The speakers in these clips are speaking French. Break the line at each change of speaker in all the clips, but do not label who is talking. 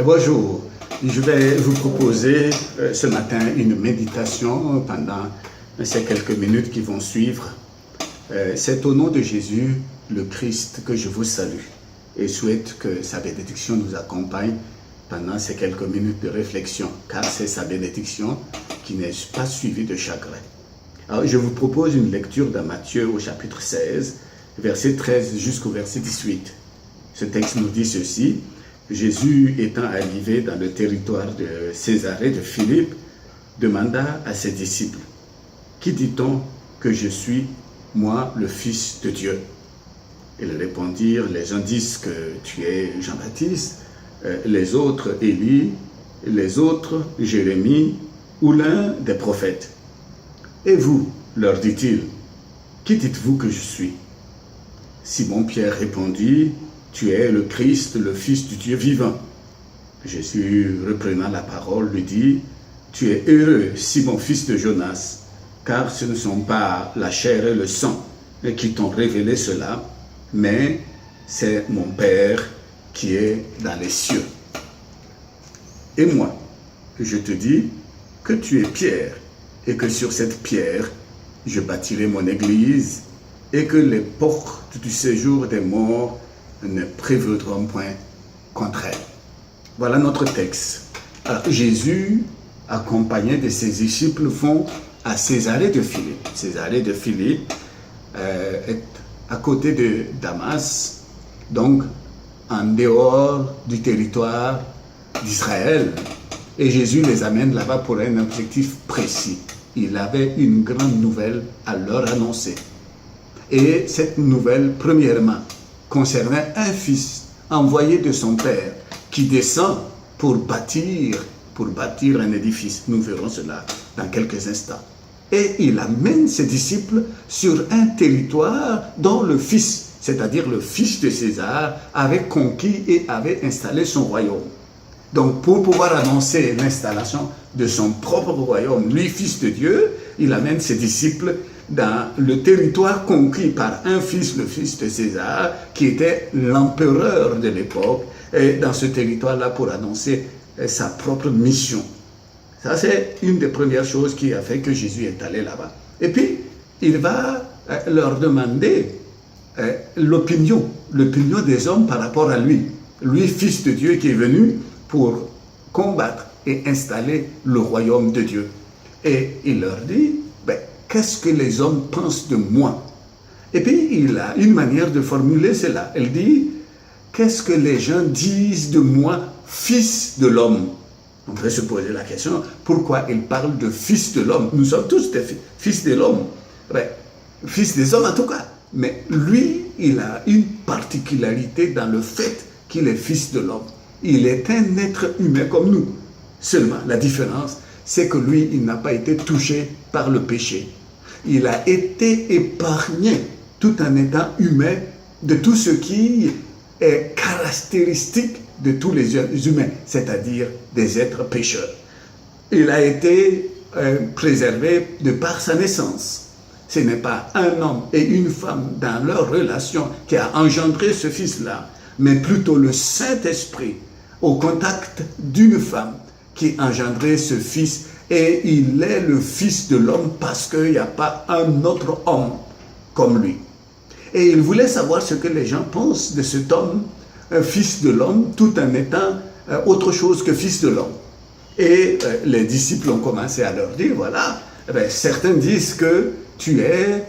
Bonjour, je vais vous proposer ce matin une méditation pendant ces quelques minutes qui vont suivre. C'est au nom de Jésus, le Christ, que je vous salue et souhaite que sa bénédiction nous accompagne pendant ces quelques minutes de réflexion, car c'est sa bénédiction qui n'est pas suivie de chagrin. Alors, je vous propose une lecture dans Matthieu au chapitre 16, verset 13 jusqu'au verset 18. Ce texte nous dit ceci: Jésus étant arrivé dans le territoire de Césarée de Philippe, demanda à ses disciples: Qui dit-on que je suis, moi, le Fils de Dieu? Ils répondirent: Les uns disent que tu es Jean-Baptiste, les autres Élie, les autres Jérémie ou l'un des prophètes. Et vous, leur dit-il, qui dites-vous que je suis? Simon-Pierre répondit: Tu es le Christ, le Fils du Dieu vivant. Jésus, reprenant la parole, lui dit: Tu es heureux, Simon, fils de Jonas, car ce ne sont pas la chair et le sang qui t'ont révélé cela, mais c'est mon Père qui est dans les cieux. Et moi, je te dis que tu es Pierre, et que sur cette pierre, je bâtirai mon église, et que les portes du séjour des morts ne prévaudront point contre elle. Voilà notre texte. Alors, Jésus, accompagné de ses disciples, vont à Césarée de Philippe. Césarée de Philippe est à côté de Damas, donc en dehors du territoire d'Israël. Et Jésus les amène là-bas pour un objectif précis. Il avait une grande nouvelle à leur annoncer. Et cette nouvelle, premièrement, concernait un fils envoyé de son père qui descend pour bâtir un édifice. Nous verrons cela dans quelques instants. Et il amène ses disciples sur un territoire dont le fils, c'est-à-dire le fils de César, avait conquis et avait installé son royaume. Donc, pour pouvoir annoncer l'installation de son propre royaume, lui, fils de Dieu, il amène ses disciples dans le territoire conquis par un fils, le fils de César, qui était l'empereur de l'époque, et dans ce territoire-là pour annoncer sa propre mission. Ça, c'est une des premières choses qui a fait que Jésus est allé là-bas. Et puis, il va leur demander l'opinion des hommes par rapport à lui. Lui, fils de Dieu, qui est venu pour combattre et installer le royaume de Dieu. Et il leur dit: qu'est-ce que les hommes pensent de moi? Et puis, il a une manière de formuler cela. Il dit: qu'est-ce que les gens disent de moi, fils de l'homme? On peut se poser la question, pourquoi il parle de fils de l'homme? Nous sommes tous des fils de l'homme. Fils des hommes en tout cas. Mais lui, il a une particularité dans le fait qu'il est fils de l'homme. Il est un être humain comme nous. Seulement, la différence, c'est que lui, il n'a pas été touché par le péché. Il a été épargné, tout en étant humain, de tout ce qui est caractéristique de tous les humains, c'est-à-dire des êtres pécheurs. Il a été préservé de par sa naissance. Ce n'est pas un homme et une femme dans leur relation qui a engendré ce fils-là, mais plutôt le Saint-Esprit au contact d'une femme qui a engendré ce fils. Et il est le fils de l'homme parce qu'il n'y a pas un autre homme comme lui. Et il voulait savoir ce que les gens pensent de cet homme, fils de l'homme, tout en étant autre chose que fils de l'homme. Et les disciples ont commencé à leur dire, voilà, certains disent que tu es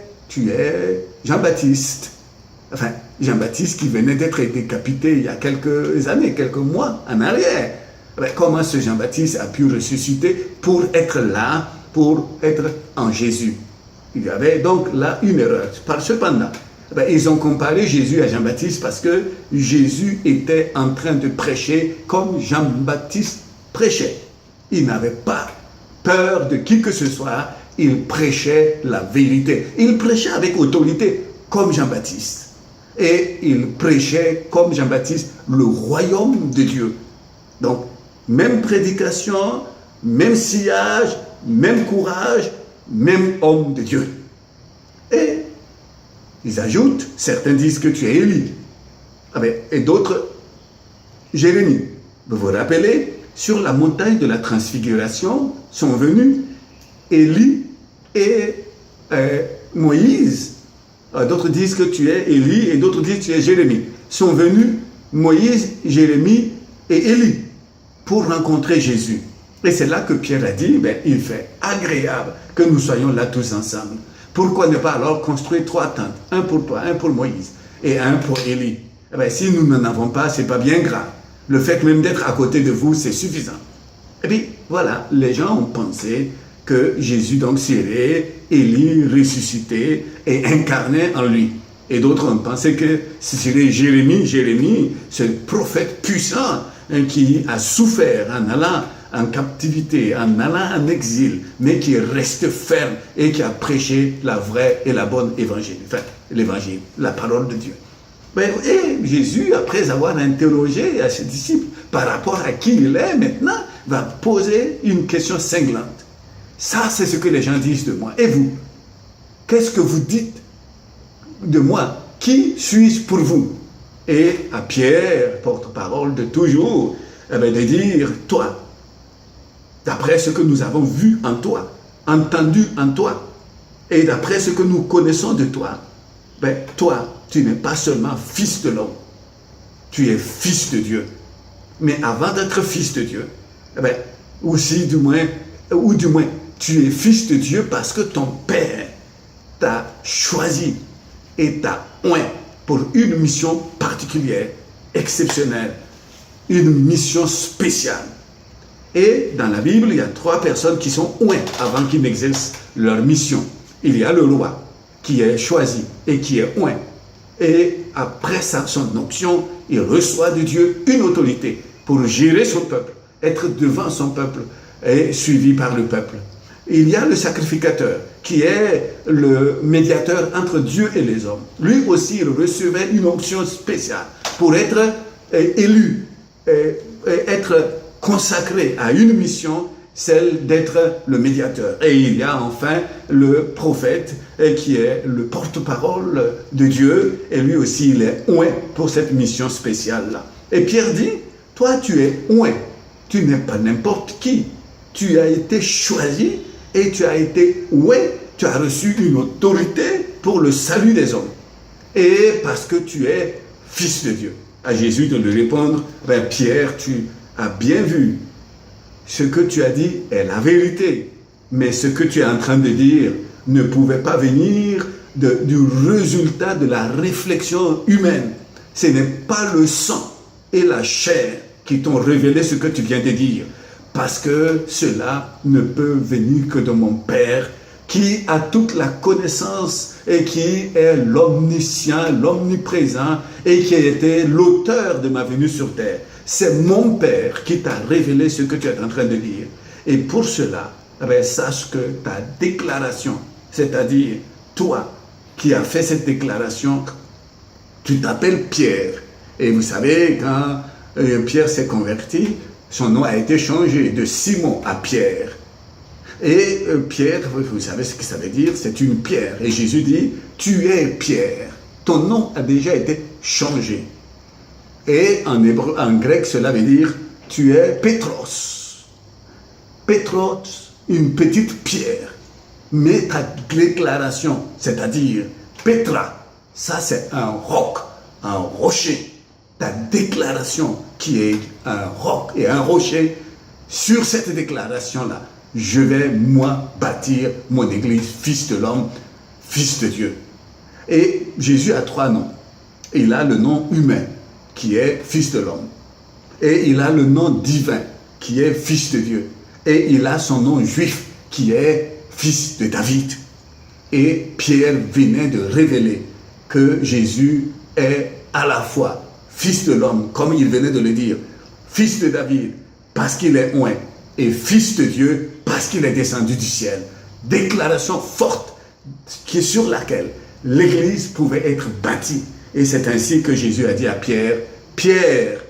Jean-Baptiste. Enfin, Jean-Baptiste qui venait d'être décapité il y a quelques années, quelques mois en arrière. Comment ce Jean-Baptiste a pu ressusciter pour être là, pour être en Jésus? Il y avait donc là une erreur. Cependant, ils ont comparé Jésus à Jean-Baptiste parce que Jésus était en train de prêcher comme Jean-Baptiste prêchait. Il n'avait pas peur de qui que ce soit, il prêchait la vérité. Il prêchait avec autorité comme Jean-Baptiste. Et il prêchait comme Jean-Baptiste le royaume de Dieu. Donc, même prédication, même sillage, même courage, même homme de Dieu. Et ils ajoutent, certains disent que tu es Élie, et d'autres Jérémie. Vous vous rappelez, sur la montagne de la transfiguration sont venus Élie et Moïse. D'autres disent que tu es Élie et d'autres disent que tu es Jérémie. Sont venus Moïse, Jérémie et Élie pour rencontrer Jésus. Et c'est là que Pierre a dit, il fait agréable que nous soyons là tous ensemble. Pourquoi ne pas alors construire 3 tentes, un pour toi, un pour Moïse et un pour Élie? Si nous n'en avons pas, ce n'est pas bien grave. Le fait même d'être à côté de vous, c'est suffisant. Et puis voilà, les gens ont pensé que Jésus donc serait Élie ressuscité et incarné en lui. Et d'autres ont pensé que ce serait Jérémie, ce prophète puissant qui a souffert en allant en captivité, en allant en exil, mais qui reste ferme et qui a prêché la vraie et la bonne évangile, l'évangile, la parole de Dieu. Et Jésus, après avoir interrogé à ses disciples par rapport à qui il est maintenant, va poser une question cinglante. Ça, c'est ce que les gens disent de moi. Et vous, qu'est-ce que vous dites de moi? Qui suis-je pour vous? Et à Pierre, porte-parole de toujours, de dire, toi, d'après ce que nous avons vu en toi, entendu en toi, et d'après ce que nous connaissons de toi, toi, tu n'es pas seulement fils de l'homme, tu es fils de Dieu. Mais avant d'être fils de Dieu, du moins, tu es fils de Dieu parce que ton Père t'a choisi et t'a oint pour une mission particulière, exceptionnelle, une mission spéciale. Et dans la Bible, il y a 3 personnes qui sont ointes avant qu'ils n'exercent leur mission. Il y a le roi qui est choisi et qui est oint. Et après son onction, il reçoit de Dieu une autorité pour gérer son peuple, être devant son peuple et suivi par le peuple. Il y a le sacrificateur qui est le médiateur entre Dieu et les hommes. Lui aussi, il recevait une onction spéciale pour être élu, être consacré à une mission, celle d'être le médiateur. Et il y a enfin le prophète qui est le porte-parole de Dieu, et lui aussi il est oint pour cette mission spéciale-là. Et Pierre dit, toi tu es oint, tu n'es pas n'importe qui, tu as été choisi et tu as été oint, tu as reçu une autorité pour le salut des hommes. Et parce que tu es fils de Dieu. À Jésus de lui répondre, Pierre, tu as bien vu, ce que tu as dit est la vérité, mais ce que tu es en train de dire ne pouvait pas venir du résultat de la réflexion humaine. Ce n'est pas le sang et la chair qui t'ont révélé ce que tu viens de dire, parce que cela ne peut venir que de mon Père, qui a toute la connaissance et qui est l'omniscient, l'omniprésent, et qui a été l'auteur de ma venue sur terre. C'est mon Père qui t'a révélé ce que tu es en train de dire. Et pour cela, sache que ta déclaration, c'est-à-dire toi qui as fait cette déclaration, tu t'appelles Pierre. Et vous savez, quand Pierre s'est converti, son nom a été changé de Simon à Pierre. Et Pierre, vous savez ce que ça veut dire, c'est une pierre. Et Jésus dit, tu es Pierre. Ton nom a déjà été changé. Et en grec, cela veut dire, tu es Pétros. Pétros, une petite pierre. Mais ta déclaration, c'est-à-dire Pétra, ça c'est un roc, un rocher. Ta déclaration qui est un roc et un rocher, sur cette déclaration-là, je vais, moi, bâtir mon église, fils de l'homme, fils de Dieu. Et Jésus a 3 noms. Il a le nom humain, qui est fils de l'homme. Et il a le nom divin, qui est fils de Dieu. Et il a son nom juif, qui est fils de David. Et Pierre venait de révéler que Jésus est à la fois fils de l'homme, comme il venait de le dire, fils de David, parce qu'il est oint, et fils de Dieu, parce qu'il est descendu du ciel. Déclaration forte qui est sur laquelle l'Église pouvait être bâtie. Et c'est ainsi que Jésus a dit à Pierre, Pierre,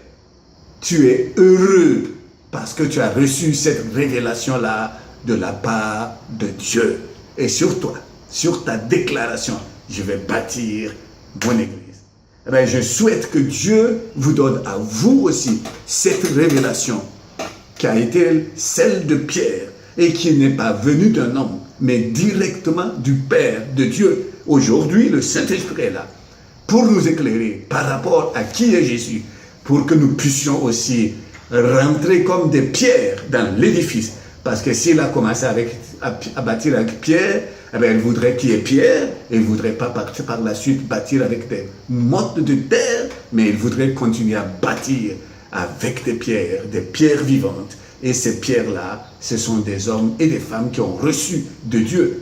tu es heureux parce que tu as reçu cette révélation-là de la part de Dieu. Et sur toi, sur ta déclaration, je vais bâtir mon Église. Eh bien, je souhaite que Dieu vous donne à vous aussi cette révélation qui a été celle de Pierre et qui n'est pas venue d'un homme, mais directement du Père, de Dieu. Aujourd'hui, le Saint-Esprit est là pour nous éclairer par rapport à qui est Jésus, pour que nous puissions aussi rentrer comme des pierres dans l'édifice. Parce que s'il a commencé à bâtir avec pierre, eh bien, il voudrait qu'il y ait pierre, et il ne voudrait pas par la suite bâtir avec des mottes de terre, mais il voudrait continuer à bâtir avec des pierres vivantes. Et ces pierres-là, ce sont des hommes et des femmes qui ont reçu de Dieu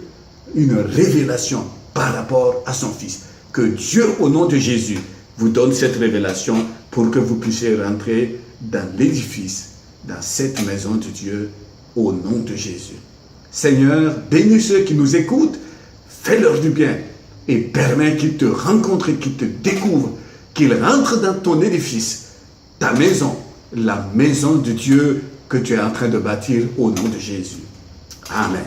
une révélation par rapport à son Fils. Que Dieu, au nom de Jésus, vous donne cette révélation pour que vous puissiez rentrer dans l'édifice, dans cette maison de Dieu, au nom de Jésus. Seigneur, bénis ceux qui nous écoutent, fais-leur du bien et permets qu'ils te rencontrent, qu'ils te découvrent, qu'ils rentrent dans ton édifice, ta maison, la maison de Dieu que tu es en train de bâtir au nom de Jésus. Amen.